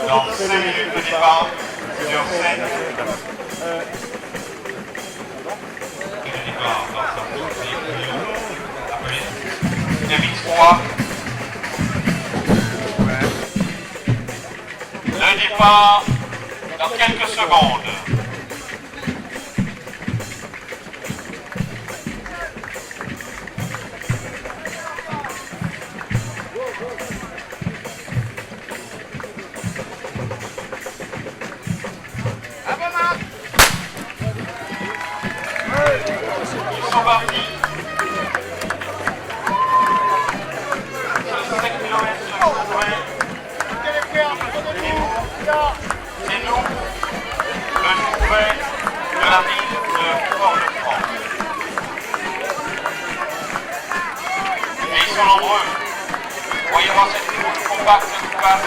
Dans 5 minutes de départ sur scène. Et le départ dans un petit véhicule appelé MX3. Le départ dans quelques secondes. Ils sont partis. 5 km sur le chemin. C'est nous, le chemin de la ville de Fort-de-France. Et ils sont nombreux. Vous voyez voir cette figure compacte qui passe.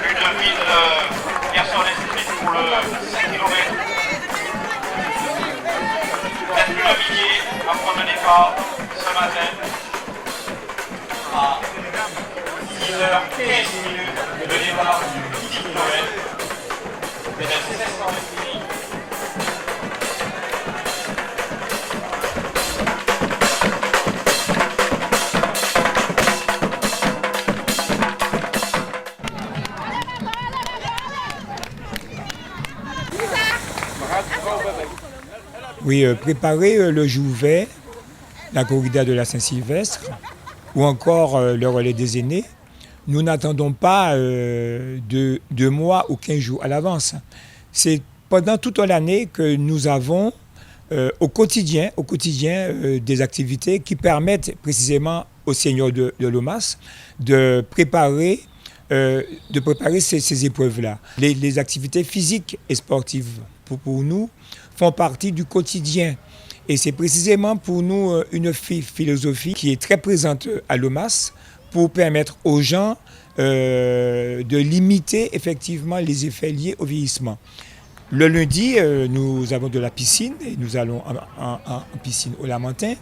Une ville qui a son esprit pour le 5 km. Peut-être plus le millier à prendre le départ ce matin à 6h15 le départ du 10 km. Et de 700 mètres. Oui, préparer le Jouvet, la corrida de la Saint-Sylvestre, ou encore le relais des aînés, nous n'attendons pas 2 mois ou 15 jours à l'avance. C'est pendant toute l'année que nous avons au quotidien des activités qui permettent précisément aux seigneurs de Lomas de préparer ces épreuves-là. Les activités physiques et sportives, pour nous, font partie du quotidien. Et c'est précisément pour nous une philosophie qui est très présente à Lomas pour permettre aux gens de limiter effectivement les effets liés au vieillissement. Le lundi, nous avons de la piscine et nous allons en piscine au Lamentin.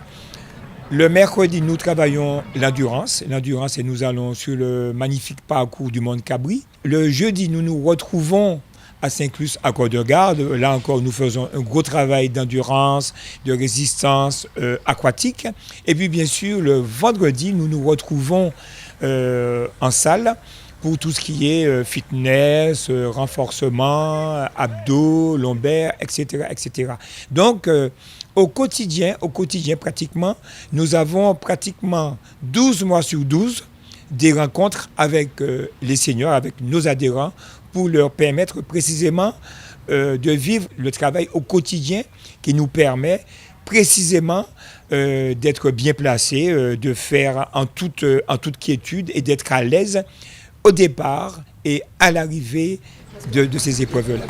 Le mercredi, nous travaillons l'endurance et nous allons sur le magnifique parcours du Mont Cabri. Le jeudi, nous nous retrouvons à Saint-Clus à Corps-de-Garde. Là encore, nous faisons un gros travail d'endurance, de résistance aquatique. Et puis, bien sûr, le vendredi, nous nous retrouvons en salle pour tout ce qui est fitness, renforcement, abdos, lombaires, etc., etc. Donc, au quotidien, pratiquement, nous avons pratiquement 12 mois sur 12 des rencontres avec les seniors, avec nos adhérents, pour leur permettre précisément de vivre le travail au quotidien qui nous permet précisément d'être bien placés, de faire en toute quiétude et d'être à l'aise au départ et à l'arrivée de ces épreuves-là.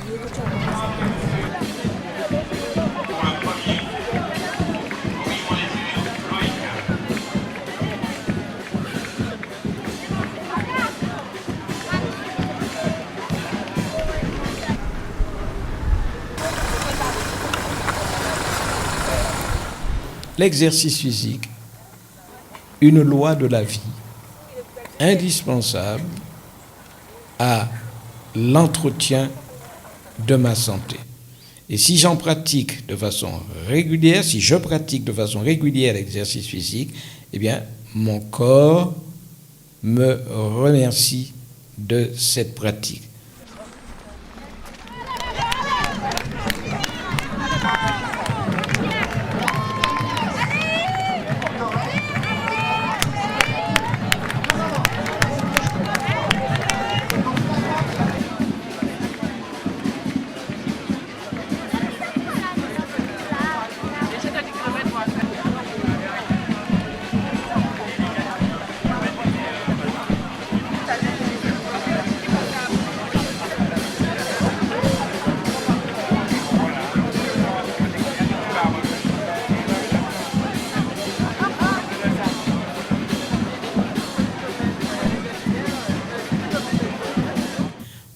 L'exercice physique, une loi de la vie, indispensable à l'entretien de ma santé. Et si j'en pratique de façon régulière, si je pratique de façon régulière l'exercice physique, eh bien, mon corps me remercie de cette pratique.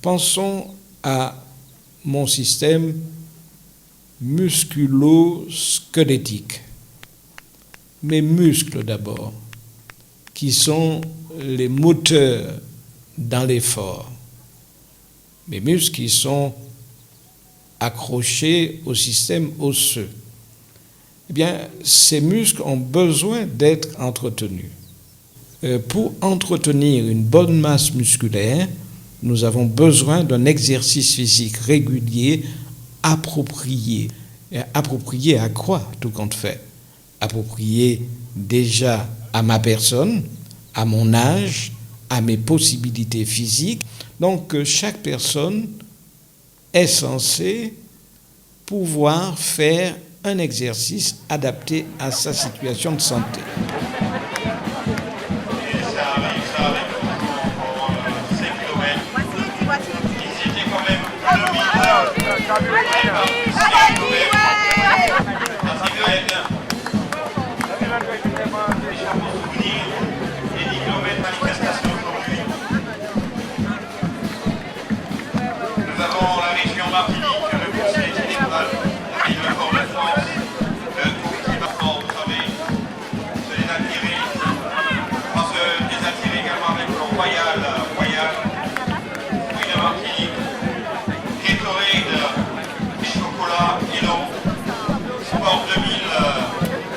Pensons à mon système musculo-squelettique. Mes muscles d'abord, qui sont les moteurs dans l'effort. Mes muscles qui sont accrochés au système osseux. Eh bien, ces muscles ont besoin d'être entretenus. Pour entretenir une bonne masse musculaire, nous avons besoin d'un exercice physique régulier, approprié. Et approprié à quoi, tout compte fait? Approprié déjà à ma personne, à mon âge, à mes possibilités physiques. Donc, chaque personne est censée pouvoir faire un exercice adapté à sa situation de santé. Nous avons la région Martinique, le conseil général, la ville de Fort-de-France, le groupe qui maintenant, vous savez, se les attirer. On se les attirer également avec le Royal, fruit de Martinique, Gatorade, chocolat et l'eau, Sport 2000,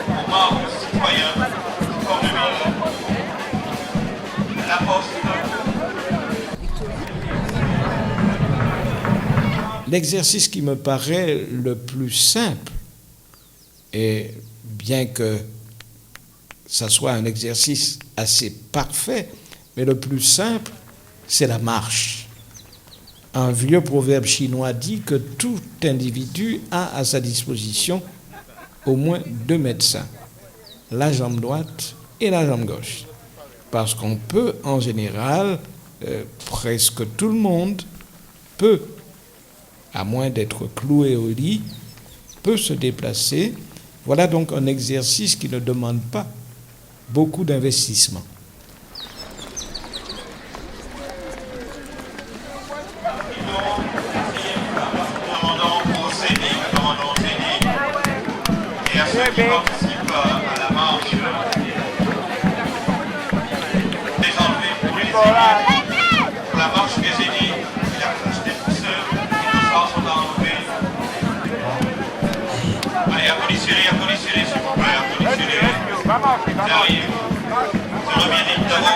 aux membres citoyens, Sport 2000, la Poste. L'exercice qui me paraît le plus simple, et bien que ça soit un exercice assez parfait, mais le plus simple, c'est la marche. Un vieux proverbe chinois dit que tout individu a à sa disposition au moins 2 médecins, la jambe droite et la jambe gauche. Parce qu'on peut, en général, presque tout le monde peut, à moins d'être cloué au lit, peut se déplacer. Voilà donc un exercice qui ne demande pas beaucoup d'investissement. Et à ceux qui participent à la marche, désenlever pour les aînés, pour la marche des aînés, et la couche des pousseurs, et nos soirs sont enlevés. Allez, applaudissez-les, s'il vous plaît, applaudissez-les. Derrière. C'est le bien évidemment.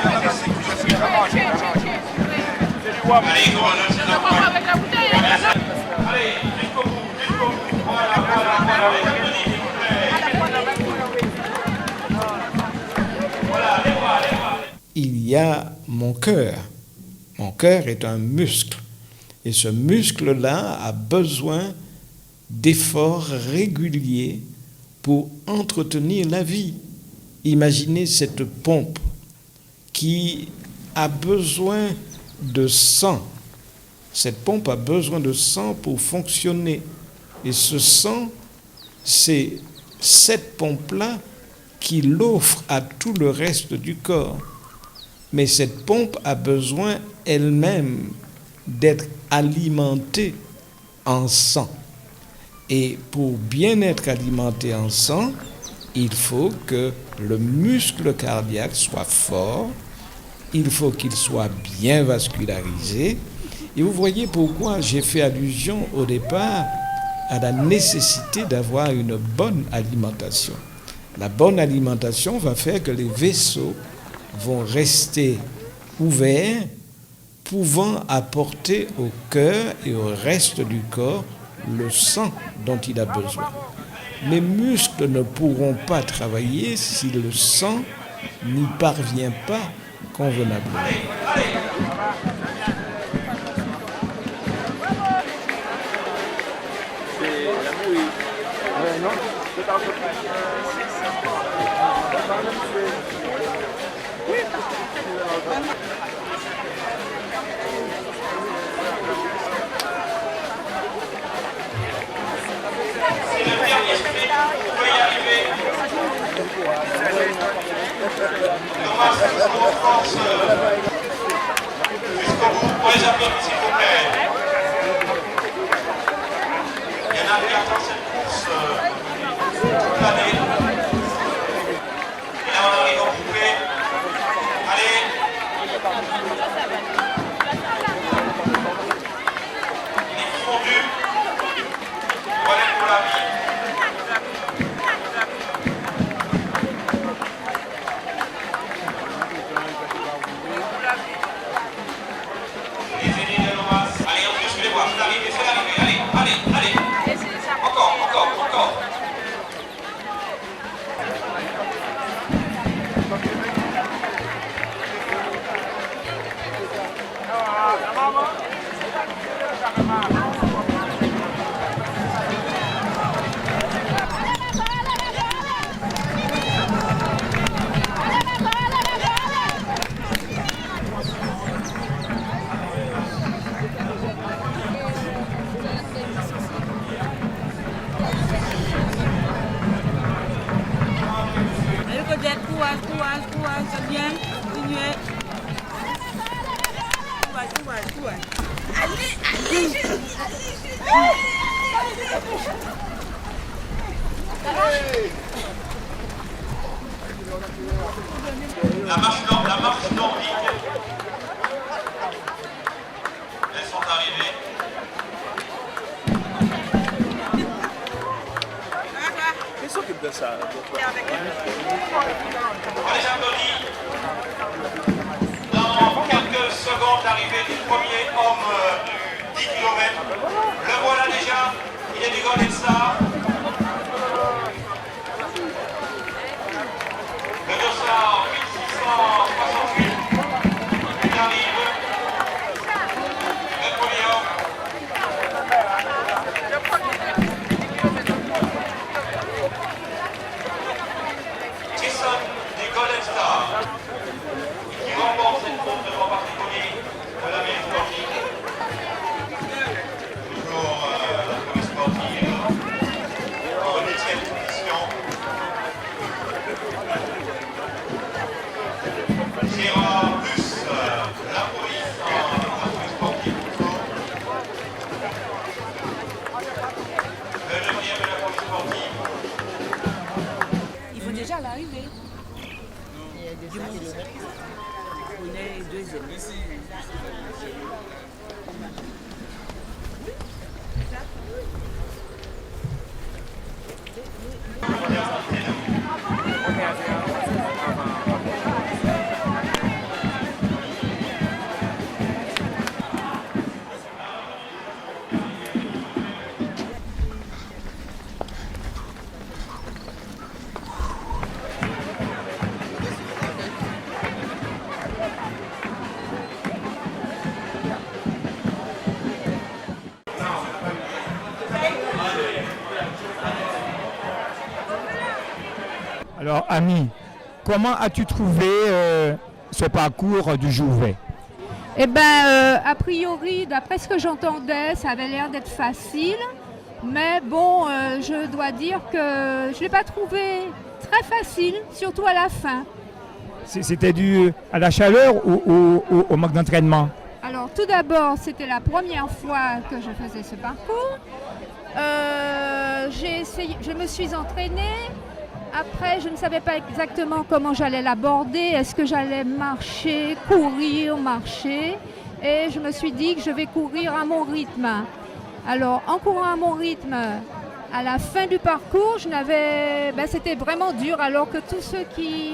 Allez, allez, jusqu'au bout. Voilà. Il y a mon cœur. Mon cœur est un muscle. Et ce muscle-là a besoin d'efforts réguliers pour entretenir la vie. Imaginez cette pompe qui a besoin de sang. Cette pompe a besoin de sang pour fonctionner. Et ce sang, c'est cette pompe-là qui l'offre à tout le reste du corps. Mais cette pompe a besoin elle-même d'être alimentée en sang. Et pour bien être alimentée en sang, il faut que le muscle cardiaque soit fort, il faut qu'il soit bien vascularisé. Et vous voyez pourquoi j'ai fait allusion au départ à la nécessité d'avoir une bonne alimentation. La bonne alimentation va faire que les vaisseaux vont rester ouverts, pouvant apporter au cœur et au reste du corps le sang dont il a besoin. Les muscles ne pourront pas travailler si le sang n'y parvient pas convenablement. Jusqu'au bout, pour les applaudissements, s'il vous plaît. La marche nordique. Elles sont arrivées. Qui s'occupe de ça? On les applaudit. Dans quelques secondes, l'arrivée du premier homme du 10 km. Le voilà déjà. Il est du Golden Star. Le dossard 1668. Il arrive. Le premier homme. Jason du Golden Star. Qui remporte cette course devant particulier de la mairie sportive. Toujours la police sportive en 8e position. Gérard plus la police sportive toujours. Le 9e de la police sportive. Il faut déjà l'arrivée. Il y a des kilomètres. On est deuxième. Alors, Ami, comment as-tu trouvé ce parcours du Jouvet? Eh bien, a priori, d'après ce que j'entendais, ça avait l'air d'être facile. Mais bon, je dois dire que je ne l'ai pas trouvé très facile, surtout à la fin. C'était dû à la chaleur ou au manque d'entraînement? Alors, tout d'abord, c'était la première fois que je faisais ce parcours. Je me suis entraînée. Après, je ne savais pas exactement comment j'allais l'aborder. Est-ce que j'allais marcher, courir, marcher? Et je me suis dit que je vais courir à mon rythme. Alors, en courant à mon rythme, à la fin du parcours, c'était vraiment dur. Alors que tous ceux qui,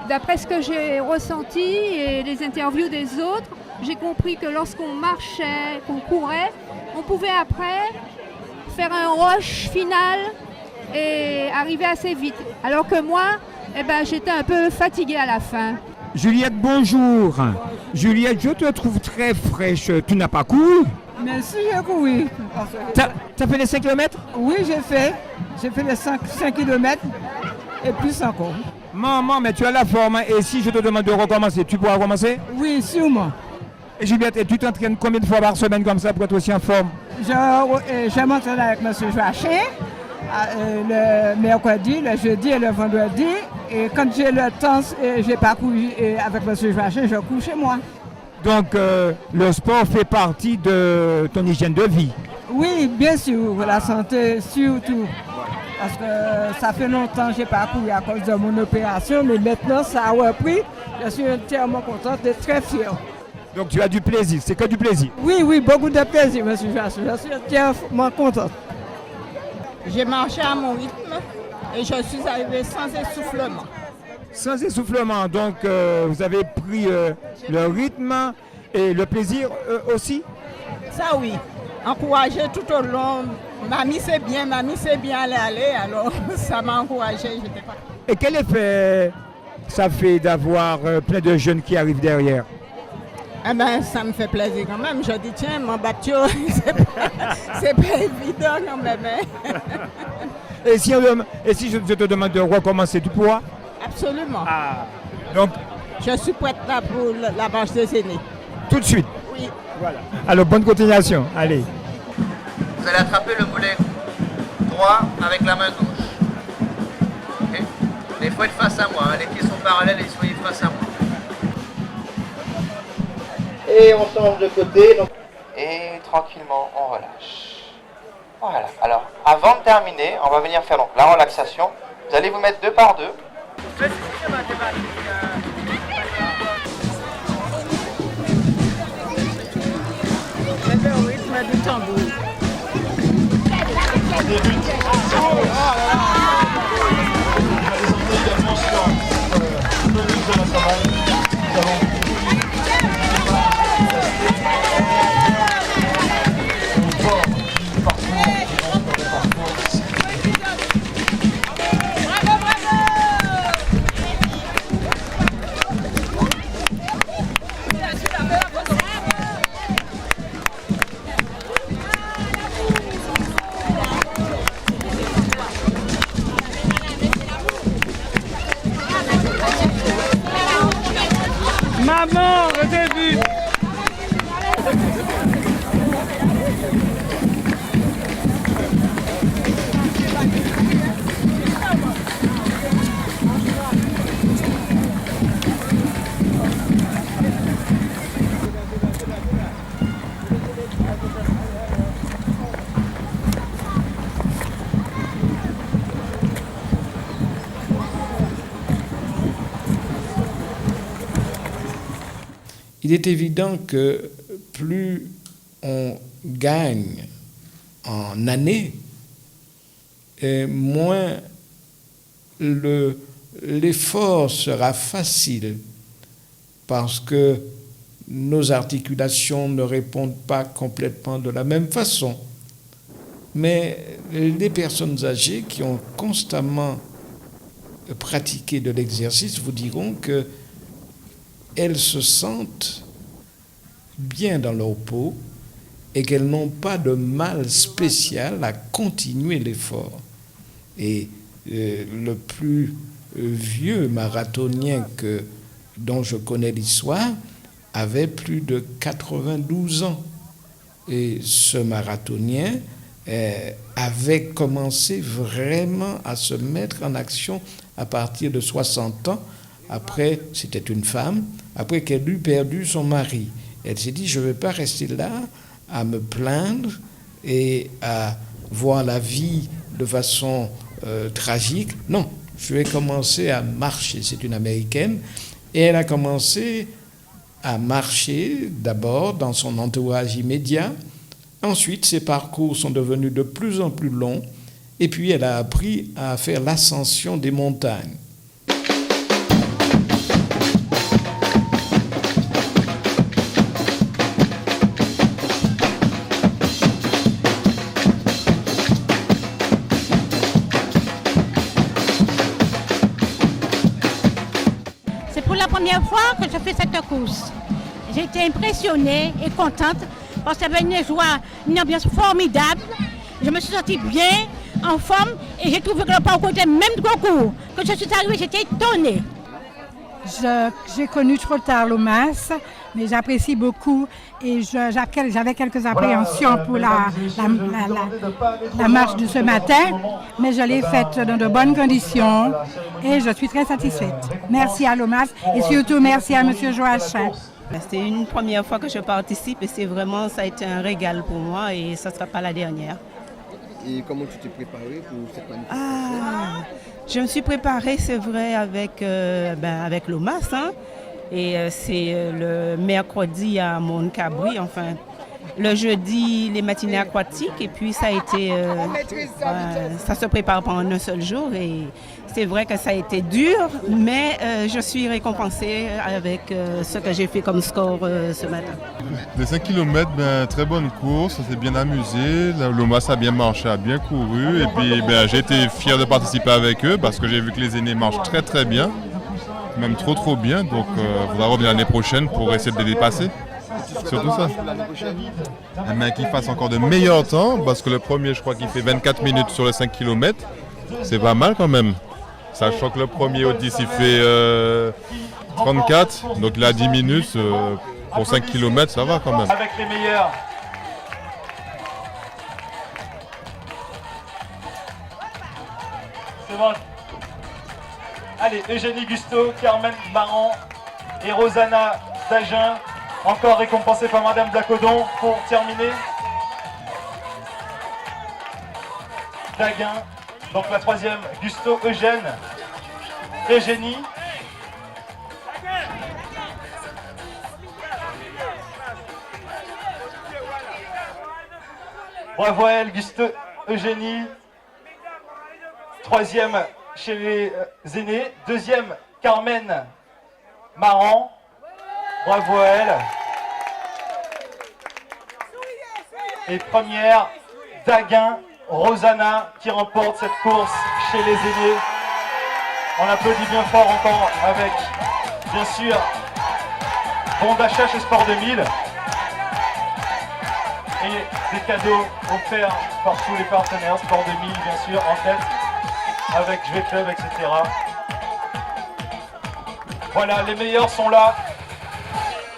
d'après ce que j'ai ressenti et les interviews des autres, j'ai compris que lorsqu'on marchait, qu'on courait, on pouvait après faire un rush final et arriver assez vite. Alors que moi, j'étais un peu fatiguée à la fin. Juliette, bonjour. Juliette, je te trouve très fraîche. Tu n'as pas couru? Merci, j'ai couru. T'as fait les 5 km? Oui, j'ai fait. J'ai fait les 5 km et plus encore. Maman, mais tu as la forme. Et si je te demande de recommencer, tu pourras recommencer? Oui, sûrement. Et Juliette, et tu t'entraînes combien de fois par semaine comme ça pour être aussi en forme? Je m'entraîne avec M. Joachim le mercredi, le jeudi et le vendredi. Et quand j'ai le temps, j'ai pas couru avec M. Joachim, je cours chez moi. Donc le sport fait partie de ton hygiène de vie? Oui, bien sûr, la santé surtout. Parce que ça fait longtemps que je n'ai pas couru à cause de mon opération, mais maintenant ça a repris. Je suis entièrement contente et très fière. Donc tu as du plaisir, c'est que du plaisir? Oui, beaucoup de plaisir, M. Joachim. Je suis entièrement contente. J'ai marché à mon rythme et je suis arrivée sans essoufflement. Sans essoufflement, donc vous avez pris le rythme et le plaisir aussi? Ça oui, encouragé tout au long. Mamie c'est bien, aller, alors ça m'a encouragé. Et quel effet ça fait d'avoir plein de jeunes qui arrivent derrière? Eh ben, ça me fait plaisir quand même. Je dis tiens, mon bateau, c'est pas évident quand même. Hein? Et si je te demande de recommencer, tu pourras? Absolument. Ah. Donc, je suis prête là pour la marche des aînés. Tout de suite? Oui. Voilà. Alors, bonne continuation. Allez. Vous allez attraper le mollet droit avec la main gauche. Okay. Il faut être face à moi. Hein. Les pieds sont parallèles et soyez face à moi. Et on change de côté. Donc. Et tranquillement, on relâche. Voilà. Alors, avant de terminer, on va venir faire donc la relaxation. Vous allez vous mettre 2 par 2. C'est le rythme du tambour. Maman, j'ai vu. Il est évident que plus on gagne en années, moins l'effort sera facile parce que nos articulations ne répondent pas complètement de la même façon. Mais les personnes âgées qui ont constamment pratiqué de l'exercice vous diront que elles se sentent bien dans leur peau et qu'elles n'ont pas de mal spécial à continuer l'effort. Et le plus vieux marathonien dont je connais l'histoire avait plus de 92 ans. Et ce marathonien avait commencé vraiment à se mettre en action à partir de 60 ans. Après, c'était une femme, après qu'elle eut perdu son mari. Elle s'est dit, je ne vais pas rester là à me plaindre et à voir la vie de façon tragique. Non, je vais commencer à marcher. C'est une Américaine. Et elle a commencé à marcher d'abord dans son entourage immédiat. Ensuite, ses parcours sont devenus de plus en plus longs. Et puis, elle a appris à faire l'ascension des montagnes. Première fois que je fais cette course. J'ai été impressionnée et contente parce qu'il y avait une joie, une ambiance formidable. Je me suis sentie bien, en forme et j'ai trouvé que le parcours était même trop court. Quand je suis arrivée, j'étais étonnée. J'ai connu trop tard l'OMAS, mais j'apprécie beaucoup et j'avais quelques appréhensions pour la marche de ce matin, mais je l'ai faite dans de bonnes conditions et je suis très satisfaite. Merci à l'OMAS et surtout merci à M. Joachim. C'est une première fois que je participe et ça a été un régal pour moi et ça ne sera pas la dernière. Et comment tu t'es préparée pour cette manifestation? Je me suis préparée, c'est vrai, avec l'OMAS. Hein, et c'est le mercredi à Mont-Cabri, enfin, le jeudi, les matinées aquatiques. Et puis, ça a été... ça se prépare pendant un seul jour. Et c'est vrai que ça a été dur, mais je suis récompensée avec ce que j'ai fait comme score ce matin. Les 5 km, très bonne course, on s'est bien amusé, l'OMAS a bien marché, a bien couru et puis j'ai été fier de participer avec eux parce que j'ai vu que les aînés marchent très très bien, même trop bien, donc il faudra revenir l'année prochaine pour essayer de les dépasser. Surtout ça. Qu'ils fassent encore de meilleurs temps parce que le premier je crois qu'il fait 24 minutes sur les 5 km, c'est pas mal quand même. Sachant que le premier Otis il fait 34, donc il a 10 minutes. Pour 5 km, ça va quand même. Avec les meilleurs. C'est bon. Allez, Eugénie Gusto, Carmen Baran et Rosanna Dagen, encore récompensées par Madame Blacodon pour terminer. Daguin. Donc la troisième, Gusto, Eugène, Eugénie. Bravo à elle, Gusto, Eugénie. Troisième chez les aînés. Deuxième, Carmen Maran. Bravo à elle. Et première, Daguin, Rosanna, qui remporte cette course chez les aînés. On applaudit bien fort encore avec, bien sûr, bon d'achat chez Sport 2000. Et des cadeaux offerts par tous les partenaires, Sport 2000 bien sûr, en tête, avec Jouet Club, etc. Voilà, les meilleurs sont là.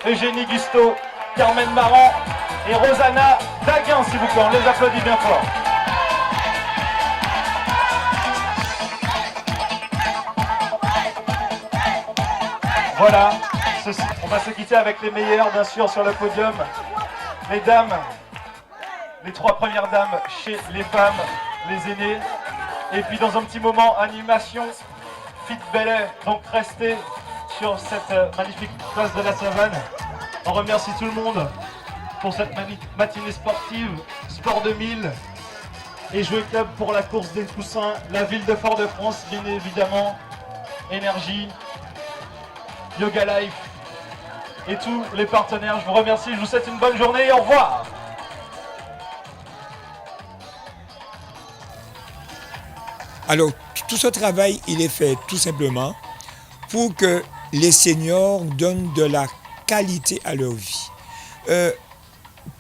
Eugénie Gusto, Carmen Maran et Rosanna Daguin, s'il vous plaît, on les applaudit bien fort. Voilà, on va se quitter avec les meilleurs, bien sûr, sur le podium. Les dames, les trois premières dames chez les femmes, les aînés. Et puis dans un petit moment, animation Fit Belay. Donc restez sur cette magnifique place de la Savane. On remercie tout le monde pour cette matinée sportive, Sport 2000 et Jouet Club pour la course des coussins, la ville de Fort-de-France, bien évidemment, Énergie, Yoga Life et tous les partenaires. Je vous remercie, je vous souhaite une bonne journée et au revoir. Alors, tout ce travail, il est fait tout simplement pour que les seniors donnent de la qualité à leur vie.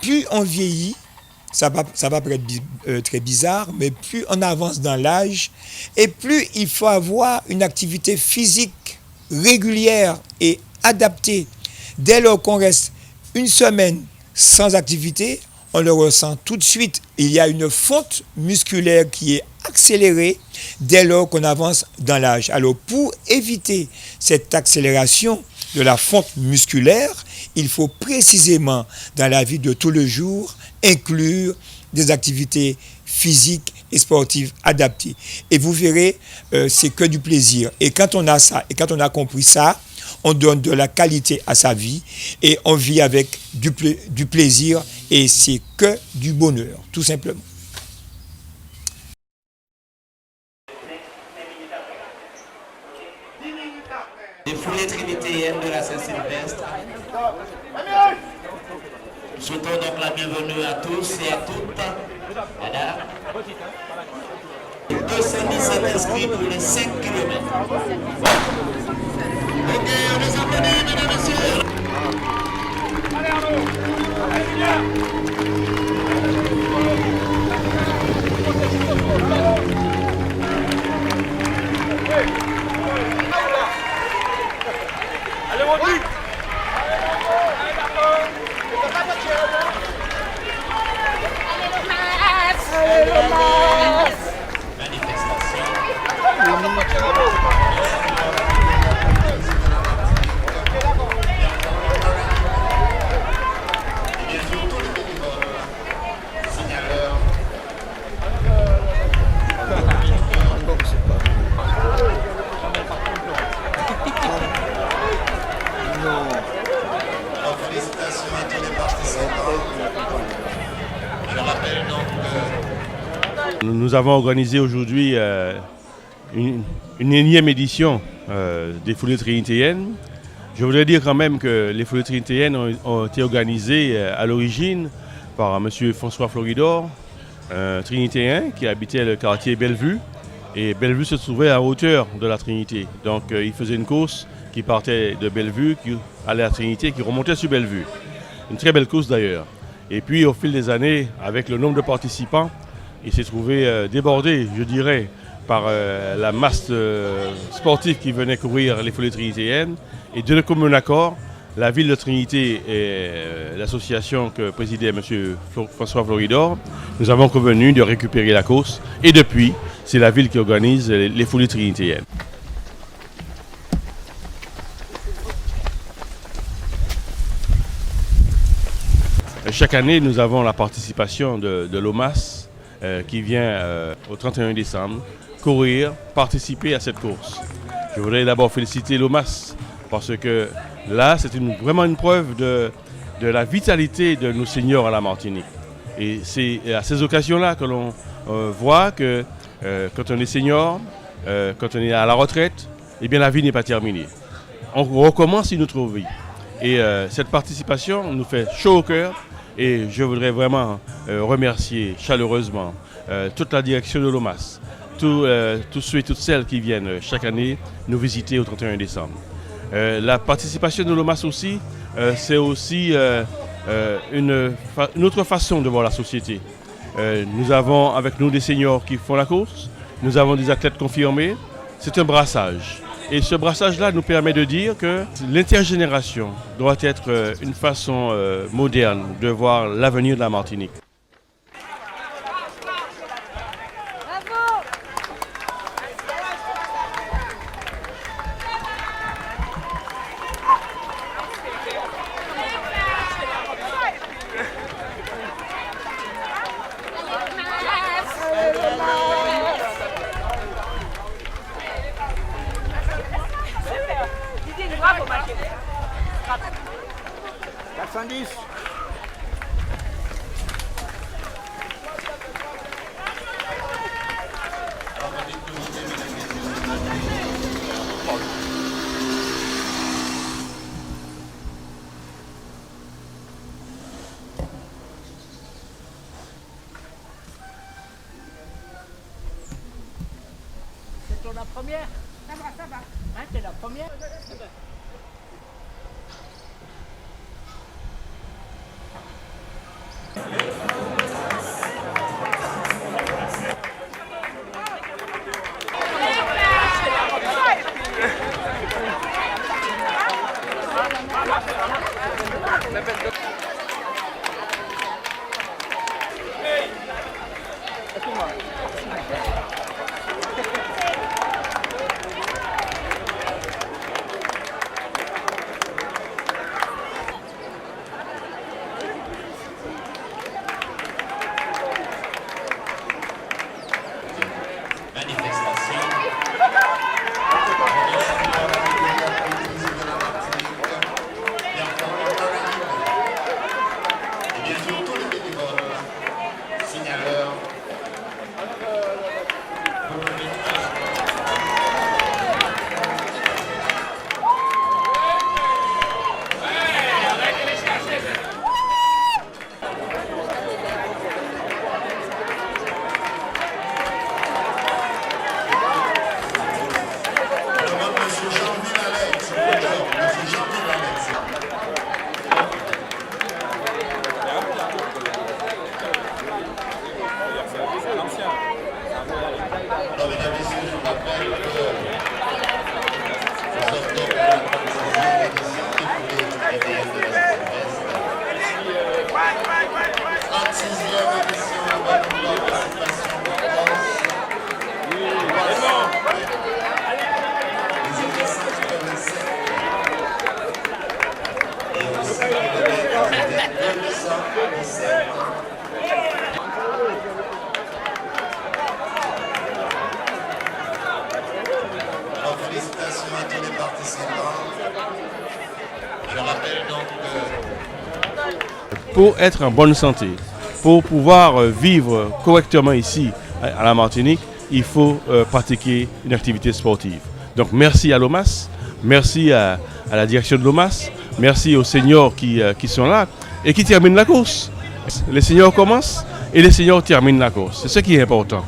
Plus on vieillit, ça va paraître très bizarre, mais plus on avance dans l'âge et plus il faut avoir une activité physique régulière et adaptée. Dès lors qu'on reste une semaine sans activité, on le ressent tout de suite. Il y a une fonte musculaire qui est accélérée dès lors qu'on avance dans l'âge. Alors pour éviter cette accélération de la fonte musculaire, il faut précisément dans la vie de tous les jours inclure des activités physiques et sportives adaptées. Et vous verrez, c'est que du plaisir. Et quand on a ça, et quand on a compris ça, on donne de la qualité à sa vie et on vit avec du plaisir et c'est que du bonheur, tout simplement. Des foulées trinitéennes de la Saint-Sylvestre. Nous souhaitons donc la bienvenue à tous et à toutes. Voilà. 217 inscrits pour les 5 km. Ok, on les applaudit, mesdames et messieurs. Allez Arnaud, allez bien. Allez mon Dieu. Allez le mas. Félicitations à tous les participants. Je rappelle donc Nous avons organisé aujourd'hui une énième édition des foulées trinitéennes. Je voudrais dire quand même que les foulées trinitéennes ont été organisées à l'origine par M. François Floridor, un trinitéen qui habitait le quartier Bellevue. Et Bellevue se trouvait à hauteur de la Trinité. Donc il faisait une course qui partait de Bellevue, qui allait à la Trinité, qui remontait sur Bellevue. Une très belle course d'ailleurs. Et puis au fil des années, avec le nombre de participants, il s'est trouvé débordé, je dirais, par la masse sportive qui venait courir les foulées trinitéennes. Et de commun accord, la ville de Trinité et l'association que présidait M. François Floridor, nous avons convenu de récupérer la course. Et depuis, c'est la ville qui organise les foulées trinitéennes. Chaque année, nous avons la participation de l'OMAS qui vient au 31 décembre courir, participer à cette course. Je voudrais d'abord féliciter l'OMAS parce que là, c'est vraiment une preuve de la vitalité de nos seniors à la Martinique. Et c'est à ces occasions-là que l'on voit que quand on est senior, quand on est à la retraite, eh bien la vie n'est pas terminée. On recommence une autre vie. Et cette participation nous fait chaud au cœur et je voudrais vraiment remercier chaleureusement toute la direction de l'OMAS, tous ceux et toutes celles qui viennent chaque année nous visiter au 31 décembre. La participation de l'OMAS aussi, c'est aussi une autre façon de voir la société. Nous avons avec nous des seniors qui font la course, nous avons des athlètes confirmés, c'est un brassage. Et ce brassage-là nous permet de dire que l'intergénération doit être une façon moderne de voir l'avenir de la Martinique. La première. Ça va. Hein, c'est la première. Félicitations à tous les participants. Je rappelle donc que pour être en bonne santé, pour pouvoir vivre correctement ici à la Martinique, il faut pratiquer une activité sportive. Donc merci à l'OMAS, merci à la direction de l'OMAS, merci aux seniors qui sont là et qui terminent la course. Les seniors commencent et les seniors terminent la course. C'est ce qui est important.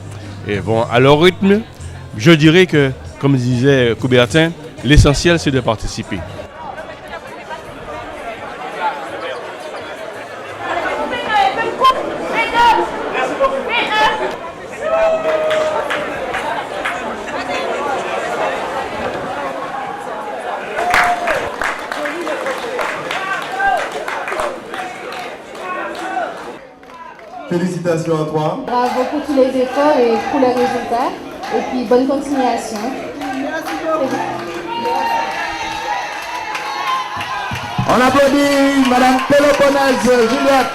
Et bon, à leur rythme, je dirais que, comme disait Coubertin, l'essentiel c'est de participer. Félicitations à toi. Bravo pour tous les efforts et pour les résultats. Et puis bonne continuation. On applaudit Madame Péloponnèse Juliette.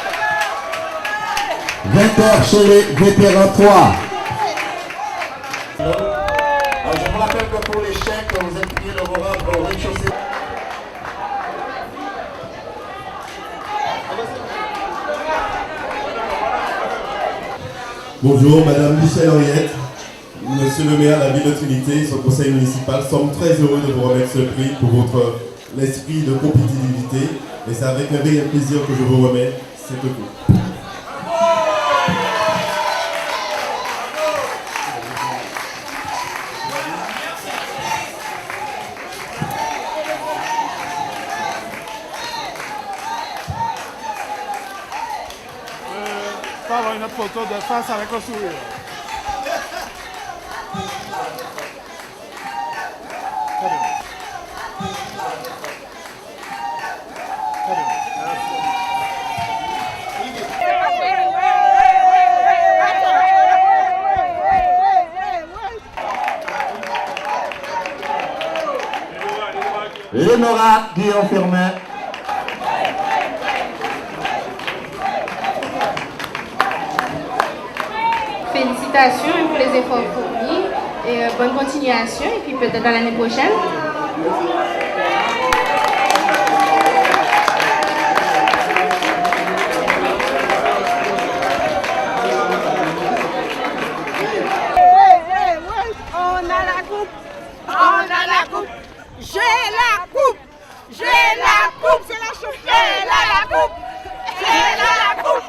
20h chez les vétérans 3. Alors, je vous rappelle que pour les chèques, vous êtes priés de vous rendre au rez-de-chaussée. Bonjour, Madame Michèle Henriette, Monsieur le maire de la ville de Trinité et son conseil municipal. Sommes très heureux de vous remettre ce prix pour votre l'esprit de compétitivité. Et c'est avec un réel plaisir que je vous remets cette coupe. Avoir une autre photo de face avec le sourire. Très bien. Très bien. Lénora Guillaume Firmin. Félicitations pour les efforts fournis et bonne continuation et puis peut-être à l'année prochaine. On a la coupe, on a la coupe, j'ai la coupe, j'ai la coupe, c'est la choupe, j'ai la coupe, j'ai la coupe,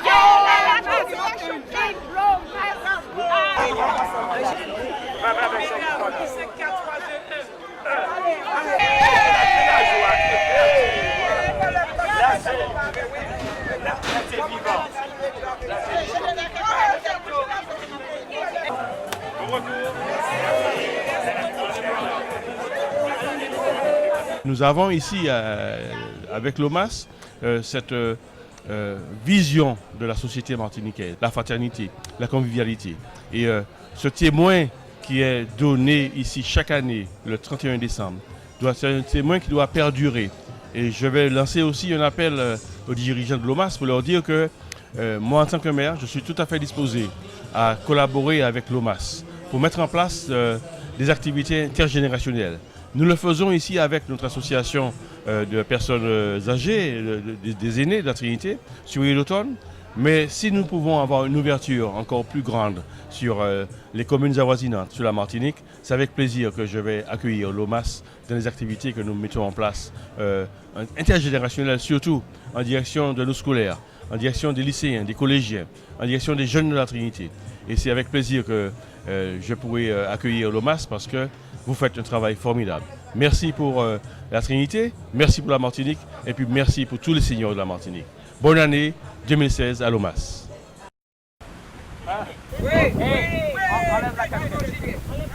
j'ai la coupe, c'est la choupe. Nous avons ici, avec l'OMAS, cette vision de la société martiniquaise, la fraternité, la convivialité. Et ce témoin qui est donné ici chaque année, le 31 décembre, c'est un témoin qui doit perdurer. Et je vais lancer aussi un appel aux dirigeants de l'OMAS pour leur dire que moi, en tant que maire, je suis tout à fait disposé à collaborer avec l'OMAS pour mettre en place des activités intergénérationnelles. Nous le faisons ici avec notre association de personnes âgées, des aînés de la Trinité, sur l'île d'automne. Mais si nous pouvons avoir une ouverture encore plus grande sur les communes avoisinantes, sur la Martinique, c'est avec plaisir que je vais accueillir l'OMAS dans les activités que nous mettons en place, intergénérationnelles surtout, en direction de nos scolaires, en direction des lycéens, des collégiens, en direction des jeunes de la Trinité. Et c'est avec plaisir que je pourrai accueillir l'OMAS parce que vous faites un travail formidable. Merci pour la Trinité, merci pour la Martinique et puis merci pour tous les seigneurs de la Martinique. Bonne année 2016 à l'OMAS.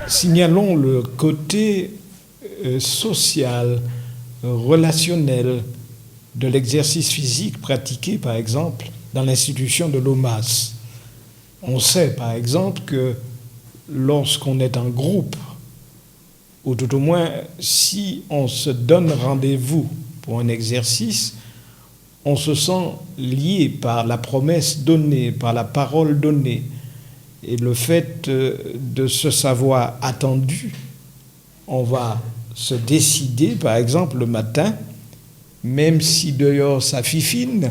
Signalons le côté social, relationnel de l'exercice physique pratiqué par exemple dans l'institution de l'OMAS. On sait par exemple que lorsqu'on est en groupe, ou tout au moins si on se donne rendez-vous pour un exercice, on se sent lié par la promesse donnée, par la parole donnée. Et le fait de se savoir attendu, on va se décider, par exemple, le matin, même si dehors ça fifine,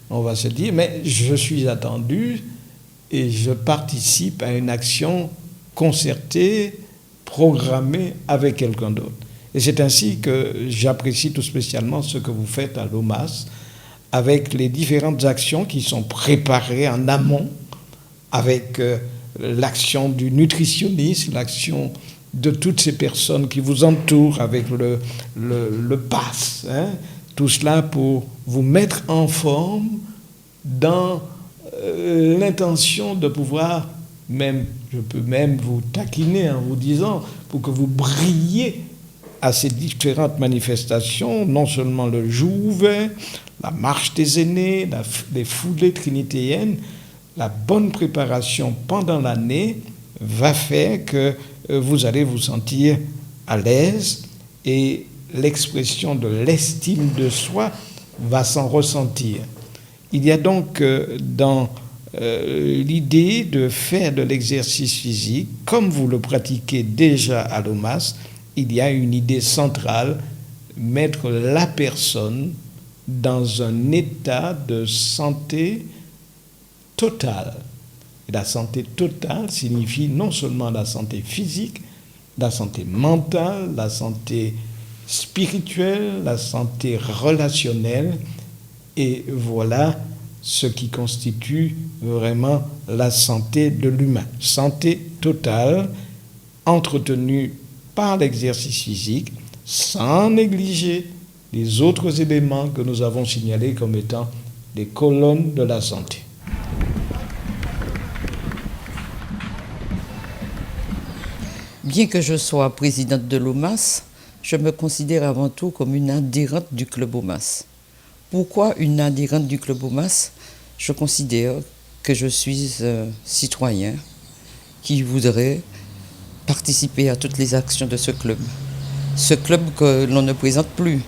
on va se dire, mais je suis attendu et je participe à une action concertée, programmée avec quelqu'un d'autre. Et c'est ainsi que j'apprécie tout spécialement ce que vous faites à l'OMAS, avec les différentes actions qui sont préparées en amont, avec l'action du nutritionniste, l'action de toutes ces personnes qui vous entourent, avec le pass, hein, tout cela pour vous mettre en forme dans l'intention de pouvoir, je peux même vous taquiner en vous disant, pour que vous brilliez à ces différentes manifestations, non seulement le jour ouvert, la marche des aînés, les foulées trinitéennes, la bonne préparation pendant l'année va faire que vous allez vous sentir à l'aise et l'expression de l'estime de soi va s'en ressentir. Il y a donc dans l'idée de faire de l'exercice physique, comme vous le pratiquez déjà à l'OMAS, il y a une idée centrale, mettre la personne dans un état de santé totale. Et la santé totale signifie non seulement la santé physique, la santé mentale, la santé spirituelle, la santé relationnelle, et voilà ce qui constitue vraiment la santé de l'humain. Santé totale, entretenue par l'exercice physique, sans négliger les autres éléments que nous avons signalés comme étant les colonnes de la santé. Bien que je sois présidente de l'OMAS, je me considère avant tout comme une adhérente du club OMAS. Pourquoi une adhérente du club OMAS? Je considère que je suis un citoyen qui voudrait participer à toutes les actions de ce club. Ce club que l'on ne présente plus.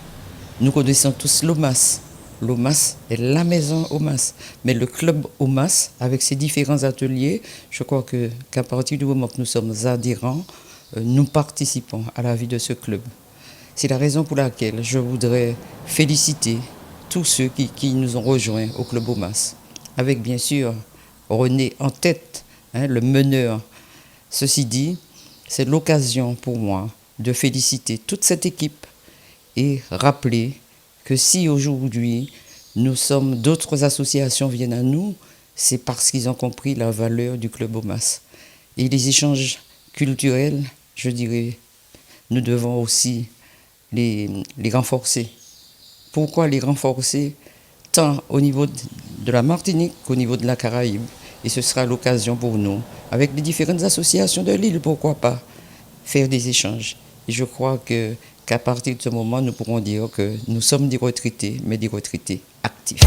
Nous connaissons tous l'OMAS. L'OMAS est la maison OMAS. Mais le club OMAS, avec ses différents ateliers, je crois qu'à partir du moment que nous sommes adhérents, nous participons à la vie de ce club. C'est la raison pour laquelle je voudrais féliciter tous ceux qui nous ont rejoints au club OMAS. Avec bien sûr René en tête, le meneur. Ceci dit, c'est l'occasion pour moi de féliciter toute cette équipe et rappeler que si aujourd'hui d'autres associations viennent à nous, c'est parce qu'ils ont compris la valeur du club OMAS. Et les échanges culturels, je dirais, nous devons aussi les renforcer. Pourquoi les renforcer? Tant au niveau de la Martinique qu'au niveau de la Caraïbe. Et ce sera l'occasion pour nous, avec les différentes associations de l'île, pourquoi pas, faire des échanges. Et je crois qu'à partir de ce moment, nous pourrons dire que nous sommes des retraités, mais des retraités actifs.